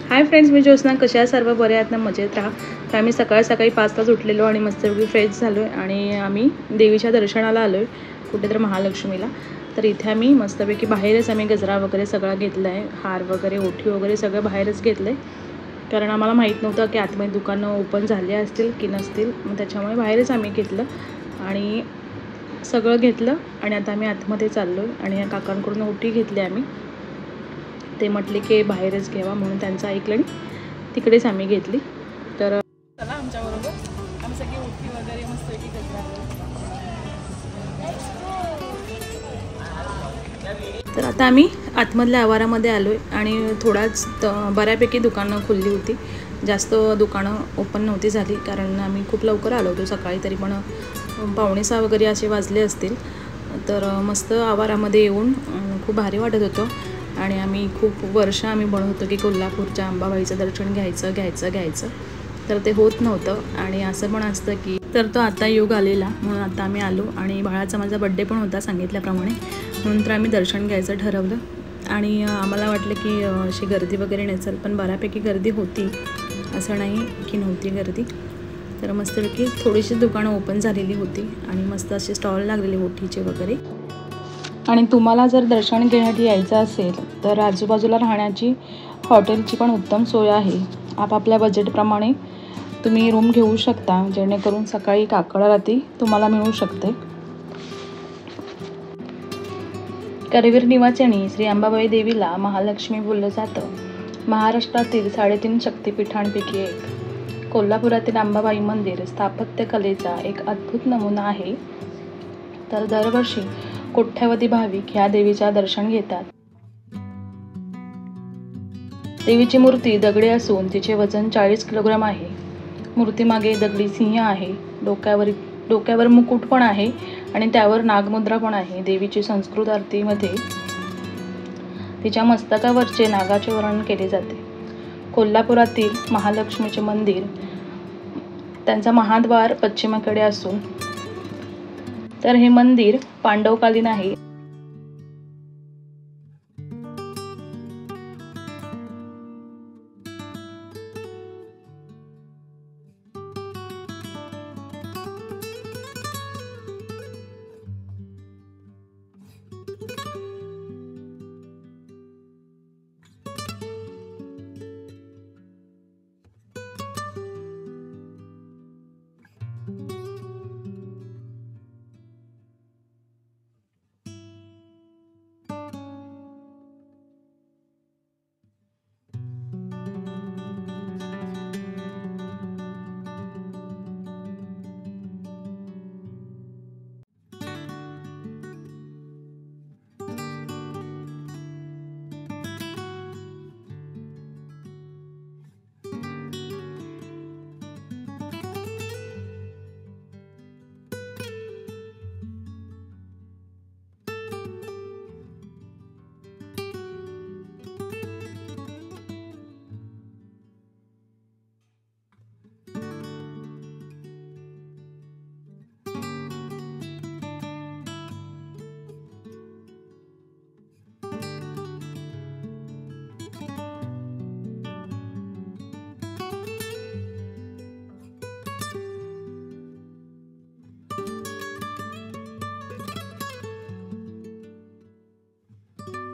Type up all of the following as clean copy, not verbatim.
Hi friends, मी ज्योत्स्ना. कशा सर्व बरे आहेत ना? मजेत राहा. तर आम्ही सकाळी 5 उठलेलो आणि मस्तपैकी फ्रेश झालो आहे आणि आम्ही देवीच्या दर्शनाला आलो आहे कुठेतरी महालक्ष्मीला. तर इथे आम्ही मस्तपैकी बाहेरच आम्ही गजरा वगैरे सगळा घेतला आहे, हार वगैरे, ओठी वगैरे सगळं बाहेरच घेतलं आहे, कारण आम्हाला माहीत नव्हतं की आतमध्ये दुकानं ओपन झाले असतील की नसतील. मग त्याच्यामुळे बाहेरच आम्ही घेतलं आणि सगळं घेतलं आणि आता आम्ही आतमध्ये चाललो आहे. आणि या काकांकडून ओठी घेतली आम्ही. ते म्हटले की बाहेरच घ्यावा म्हणून त्यांचं ऐकलं आणि तिकडेच आम्ही घेतली. तर चला आमच्याबरोबर, आम्ही सगळी ओठी वगैरे मस्तपैकी गजरा. तर आता आम्ही आतमधल्या आवारामध्ये आलो आहे आणि थोडाच बऱ्यापैकी दुकानं खुलली होती, जास्त दुकानं ओपन नव्हती झाली कारण आम्ही खूप लवकर आलो होतो सकाळी. तरी पण 5:45 वगैरे असे वाजले असतील. तर मस्त आवारामध्ये येऊन खूप भारी वाटत होतं आणि आम्ही खूप वर्ष आम्ही म्हणत होतो की कोल्हापूरच्या अंबाबाईचं दर्शन घ्यायचं, तर ते होत नव्हतं. आणि असं पण असतं की तर तो आता योग आलेला म्हणून आता आम्ही आलो. आणि बाळाचा माझा बड्डे पण होता सांगितल्याप्रमाणे, म्हणून तर आम्ही दर्शन घ्यायचं ठरवलं. आणि आम्हाला वाटलं की अशी गर्दी वगैरे नसेल, पण बऱ्यापैकी गर्दी होती, असं नाही की नव्हती गर्दी. तर मस्तपैकी थोडीशी दुकानं ओपन झालेली होती आणि मस्त असे स्टॉल लागलेले ओठीचे वगैरे. आणि तुम्हाला जर दर्शन घेण्यासाठी यायचं असेल तर आजूबाजूला राहण्याची हॉटेलची पण उत्तम सोय आहे. आपापल्या बजेटप्रमाणे तुम्ही रूम घेऊ शकता, जेणेकरून सकाळी काकड आरती तुम्हाला मिळू शकते. करवीर निवासिनी श्री अंबाबाई देवीला महालक्ष्मी बोललं जातं. महाराष्ट्रातील 3.5 शक्तिपीठांपैकी एक. कोल्हापुरातील अंबाबाई मंदिर स्थापत्यकलेचा एक अद्भुत नमुना आहे. तर दरवर्षी कोट्यावधी भाविक ह्या देवीच्या दर्शन घेतात. देवीची मूर्ती दगडी असून तिचे वजन 40 किलोग्राम आहे. मूर्तीमागे दगडी सिंह आहे. डोक्यावर मुकुट पण आहे आणि त्यावर नागमुद्रा पण आहे. देवीची संस्कृत आरतीमध्ये तिच्या मस्तकावरचे नागाचे वर्णन केले जाते. कोल्हापुरातील महालक्ष्मीचे मंदिर, त्यांचा महाद्वार पश्चिमेकडे असून तर हे मंदिर पांडवकालीन आहे.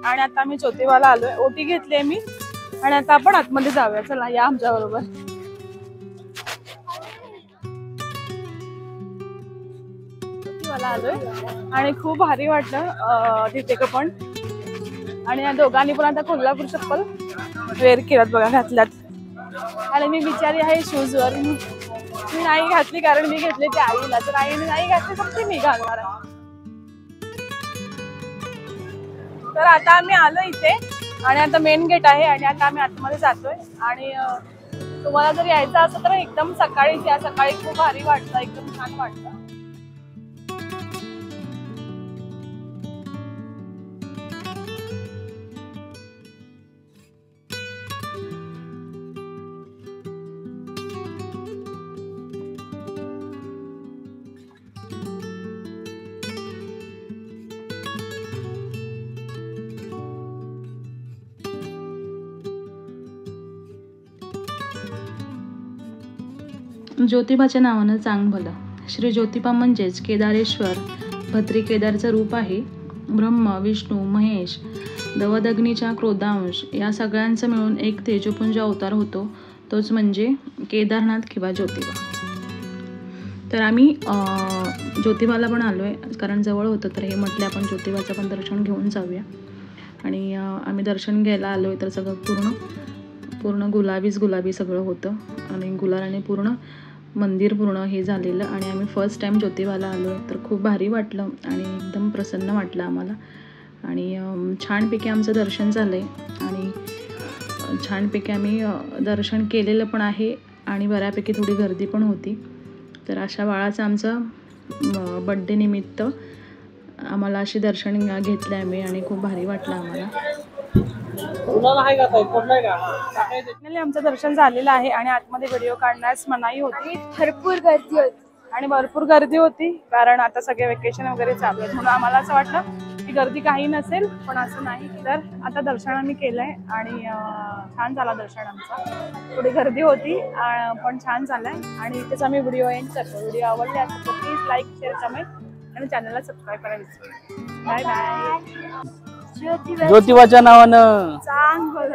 आणि आता आम्ही ज्योतिबाला आलोय. ओटी घेतली मी आणि आता आपण आतमध्ये जाऊया. चला या आमच्या बरोबर. ज्योतिबाला आलोय आणि खूप भारी वाटलं तिथे पण. आणि या दोघांनी पण आता कोल्हापूर चप्पल वेअर केल्यात बघा, घातल्यात. आणि मी बिचारी आहे शूजवर. मी नाही घातली कारण मी घेतली ते आईला, तर आईने नाही घातली तर मी घालणार आहे. तर आता आम्ही आलो इथे आणि आता मेन गेट आहे आणि आता आम्ही आतमध्ये जातोय. आणि तुम्हाला जर यायचं असं तर एकदम सकाळीच या. सकाळी खूप भारी वाटतं, एकदम छान वाटतं. ज्योतिबाच्या नावानं चांग भलं. श्री ज्योतिबा म्हणजेच केदारेश्वर, भद्री केदारचं रूप आहे. ब्रह्म, विष्णू, महेश, दवदग्नीच्या क्रोधांश या सगळ्यांचं मिळून एक तेजोपुंज अवतार होतो, तोच म्हणजे केदारनाथ किंवा ज्योतिबा. तर आम्ही ज्योतिबाला पण आलो आहे, कारण जवळ होतं, तर हे म्हटले आपण ज्योतिबाचं पण दर्शन घेऊन जाऊया. आणि आम्ही दर्शन घ्यायला आलो आहे, तर सगळं पूर्ण गुलाबी सगळं होतं आणि गुलालाने पूर्ण मंदिर पूर्ण हे झालेलं. आणि आम्ही फर्स्ट टाईम ज्योतिबाला आलो आहे, तर खूप भारी वाटलं आणि एकदम प्रसन्न वाटलं आम्हाला. आणि छानपैकी आमचं दर्शन झालं आहे आणि छानपैकी आम्ही दर्शन केलेलं पण आहे आणि बऱ्यापैकी थोडी गर्दी पण होती. तर अशा बाळाचं आमचं बड्डे निमित्त आम्हाला अशी दर्शन घेतले आम्ही आणि खूप भारी वाटलं आम्हाला. आमचं दर्शन झालेलं आहे आणि आतमध्ये व्हिडिओ काढण्यास मनाई होती. भरपूर गर्दी होती कारण आता सगळे वेकेशन वगैरे चालू आहेत, म्हणून आम्हाला असं वाटलं की गर्दी काही नसेल, पण असं नाही. तर आता दर्शन आम्ही केलंय आणि छान झाला दर्शन आमचा. थोडी गर्दी होती पण छान झालंय आणि इथेच आम्ही व्हिडिओ एंड करतो. व्हिडिओ आवडले असेल तर प्लीज लाईक, शेअर, कमेंट आणि चॅनलला सबस्क्राईब करायला विसरू नका. Bye bye. ज्योतिबाच्या नावानं चांग भलं.